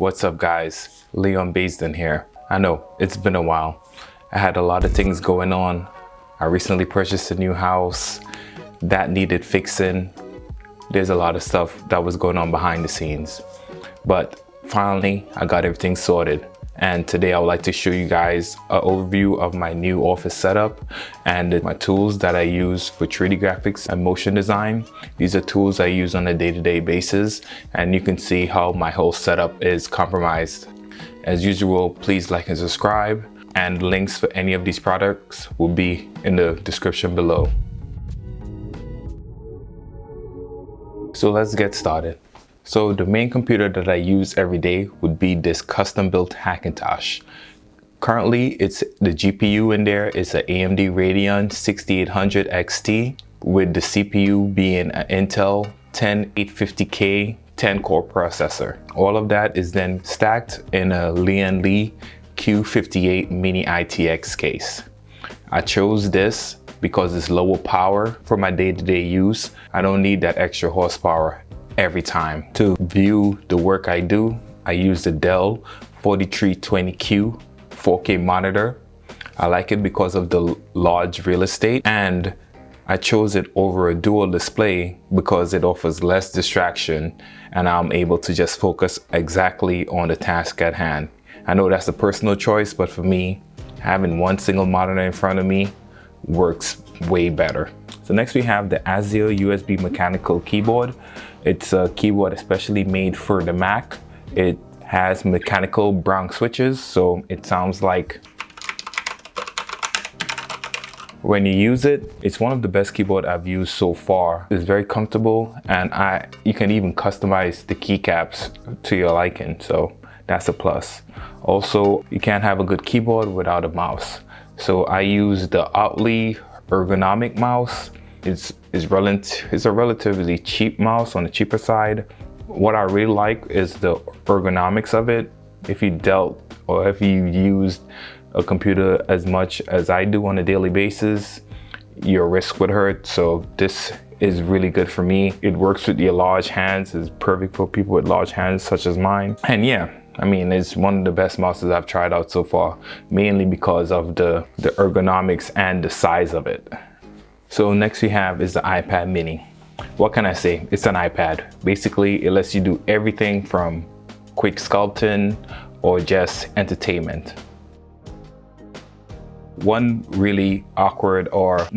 What's up guys, Leon Baisden here. I know, it's been a while. I had a lot of things going on. I recently purchased a new house that needed fixing. There's a lot of stuff that was going on behind the scenes. But finally, I got everything sorted. And today I would like to show you guys an overview of my new office setup and my tools that I use for 3D graphics and motion design. These are tools I use on a day-to-day basis, and you can see how my whole setup is compromised. As usual, please like and subscribe, and links for any of these products will be in the description below. So let's get started. So the main computer that I use every day would be this custom-built Hackintosh. Currently, it's the GPU in there is an AMD Radeon 6800 XT with the CPU being an Intel 10850K 10-core processor. All of that is then stacked in a Lian Li Q58 mini ITX case. I chose this because it's lower power for my day-to-day use. I don't need that extra horsepower every time. To view the work I do, I use the Dell 4320Q 4K monitor. I like it because of the large real estate, and I chose it over a dual display because it offers less distraction and I'm able to just focus exactly on the task at hand. I know that's a personal choice, but for me, having one single monitor in front of me works way better. So next we have the Aziel USB mechanical keyboard. It's a keyboard especially made for the Mac. It has mechanical brown switches, so it sounds like when you use it. It's one of the best keyboard I've used so far. It's very comfortable, and you can even customize the keycaps to your liking, so that's a plus. Also, you can't have a good keyboard without a mouse. So I use the Oatly ergonomic mouse. It's a relatively cheap mouse, on the cheaper side. What I really like is the ergonomics of it. If you used a computer as much as I do on a daily basis, your wrist would hurt. So this is really good for me. It works with your large hands. It's perfect for people with large hands such as mine. And yeah, I mean, it's one of the best mouses I've tried out so far, mainly because of the ergonomics and the size of it. So next we have is the iPad mini. What can I say? It's an iPad. Basically, it lets you do everything from quick sculpting or just entertainment. One really awkward or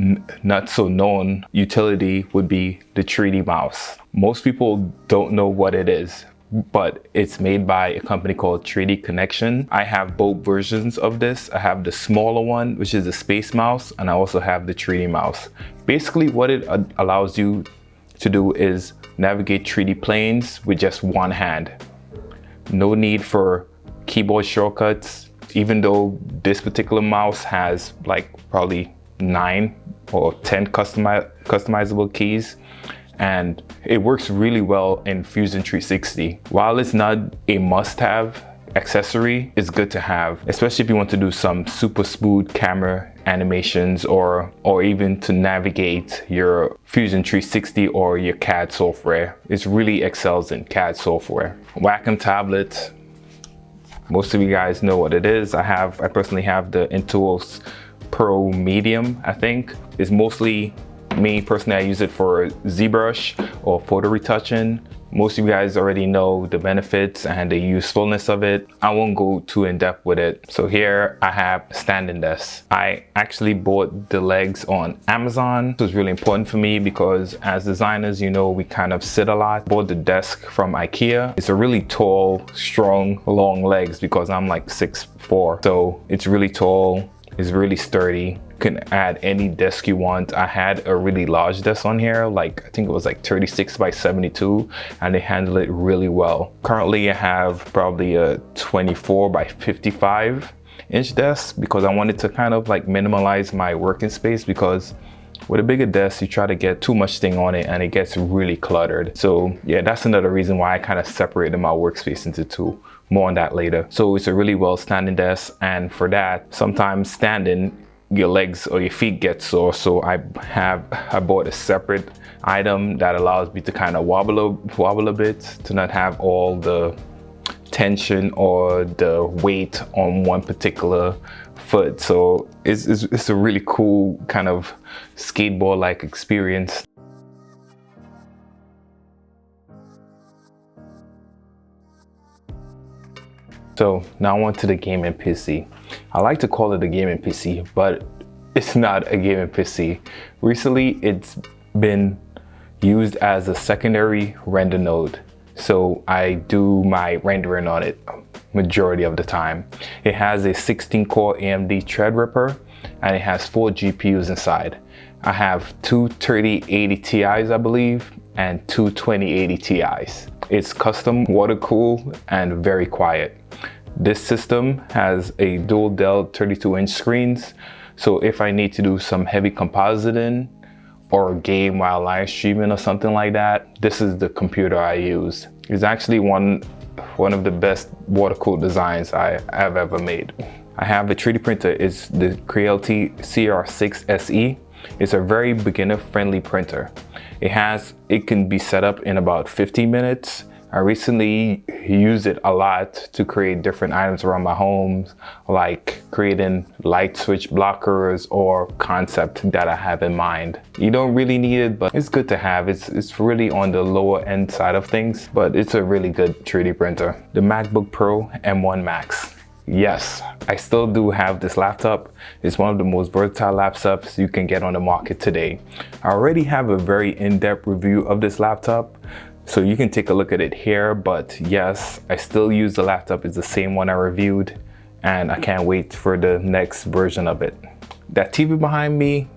not so known utility would be the 3D mouse. Most people don't know what it is, but it's made by a company called 3D Connection. I have both versions of this. I have the smaller one, which is the space mouse, and I also have the 3D mouse. Basically, what it allows you to do is navigate 3D planes with just one hand. No need for keyboard shortcuts, even though this particular mouse has like probably 9 or 10 customizable keys. And it works really well in Fusion 360. While it's not a must-have accessory, it's good to have, especially if you want to do some super smooth camera animations or even to navigate your Fusion 360 or your CAD software. It really excels in CAD software. Wacom Tablet, most of you guys know what it is. I personally have the Intuos Pro Medium, I think. It's mostly, me personally, I use it for ZBrush or photo retouching. Most of you guys already know the benefits and the usefulness of it. I won't go too in depth with it. So here I have standing desk. I actually bought the legs on Amazon. It was really important for me because as designers, you know, we kind of sit a lot. Bought the desk from IKEA. It's a really tall, strong, long legs because I'm like 6'4". So it's really tall. It's really sturdy. You can add any desk you want. I had a really large desk on here, like I think it was like 36 by 72, and they handle it really well. Currently I have probably a 24 by 55 inch desk because I wanted to kind of like minimalize my working space, because with a bigger desk you try to get too much thing on it and it gets really cluttered. So yeah, that's another reason why I kind of separated my workspace into two. More on that later. So it's a really well standing desk, and for that, sometimes standing, your legs or your feet get sore. So I bought a separate item that allows me to kind of wobble a bit, to not have all the tension or the weight on one particular foot. So it's a really cool kind of skateboard-like experience. So now on to the gaming PC. I like to call it a gaming PC, but it's not a gaming PC. Recently, it's been used as a secondary render node. So I do my rendering on it majority of the time. It has a 16-core AMD Threadripper, and it has 4 GPUs inside. I have two 3080 Ti's, I believe, and two 2080 Ti's. It's custom, water cooled, and very quiet. This system has a dual Dell 32-inch screens, so if I need to do some heavy compositing or a game while live streaming or something like that, this is the computer I use. It's actually one of the best water-cooled designs I have ever made. I have a 3D printer. It's the Creality CR6 SE. It's a very beginner-friendly printer. It can be set up in about 15 minutes. I recently used it a lot to create different items around my home, like creating light switch blockers or concept that I have in mind. You don't really need it, but it's good to have. It's really on the lower end side of things, but it's a really good 3D printer. The MacBook Pro M1 Max. Yes, I still do have this laptop. It's one of the most versatile laptops you can get on the market today. I already have a very in-depth review of this laptop, so you can take a look at it here, but yes, I still use the laptop. It's the same one I reviewed, and I can't wait for the next version of it. That TV behind me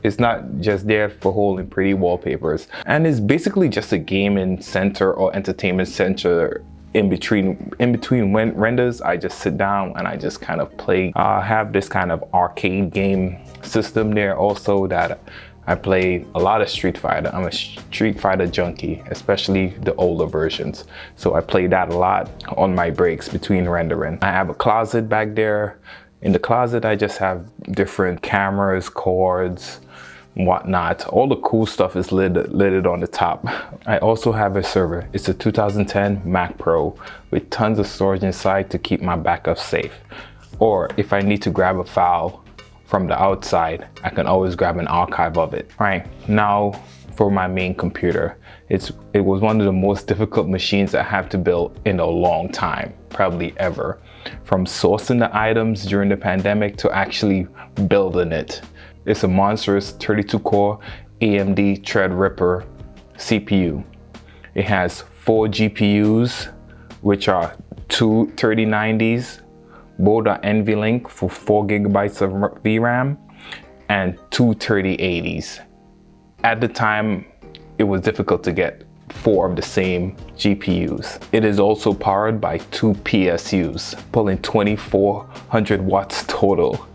is not just there for holding pretty wallpapers, and it's basically just a gaming center or entertainment center. In between renders, I just sit down and I just kind of play. I have this kind of arcade game system there also that I play a lot of Street Fighter. I'm a Street Fighter junkie, especially the older versions. So I play that a lot on my breaks between rendering. I have a closet back there. In the closet, I just have different cameras, cords, whatnot. All the cool stuff is lidded on the top. I also have a server. It's a 2010 Mac Pro with tons of storage inside to keep my backups safe. Or if I need to grab a file from the outside, I can always grab an archive of it. All right, now for my main computer. It was one of the most difficult machines I have to build in a long time, probably ever. From sourcing the items during the pandemic to actually building it. It's a monstrous 32-core AMD Threadripper CPU. It has 4 GPUs, which are two 3090s. Both are NVLink for 4 gigabytes of VRAM and two 3080s. At the time, it was difficult to get 4 of the same GPUs. It is also powered by 2 PSUs, pulling 2400 watts total.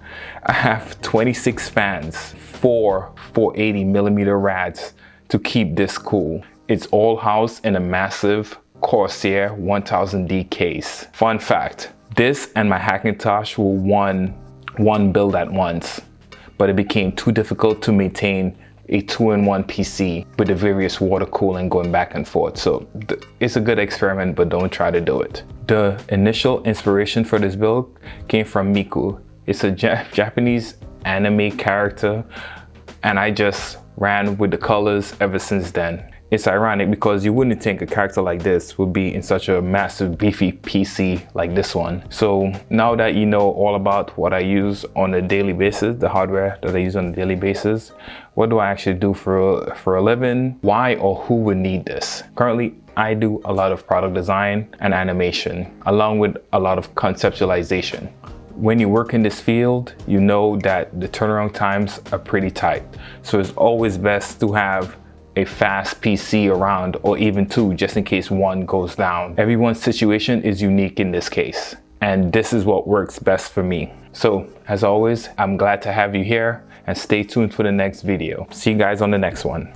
I have 26 fans, 4 480mm rads to keep this cool. It's all housed in a massive Corsair 1000D case. Fun fact, this and my Hackintosh were one build at once, but it became too difficult to maintain a 2-in-1 PC with the various water cooling going back and forth. So it's a good experiment, but don't try to do it. The initial inspiration for this build came from Miku. It's a Japanese anime character, and I just ran with the colors ever since then. It's ironic because you wouldn't think a character like this would be in such a massive beefy PC like this one. So now that you know all about what I use on a daily basis, the hardware that I use on a daily basis, what do I actually do for a living? Why or who would need this? Currently, I do a lot of product design and animation, along with a lot of conceptualization. When you work in this field, you know that the turnaround times are pretty tight. So it's always best to have a fast PC around, or even 2, just in case one goes down. Everyone's situation is unique in this case, and this is what works best for me. So as always, I'm glad to have you here, and stay tuned for the next video. See you guys on the next one.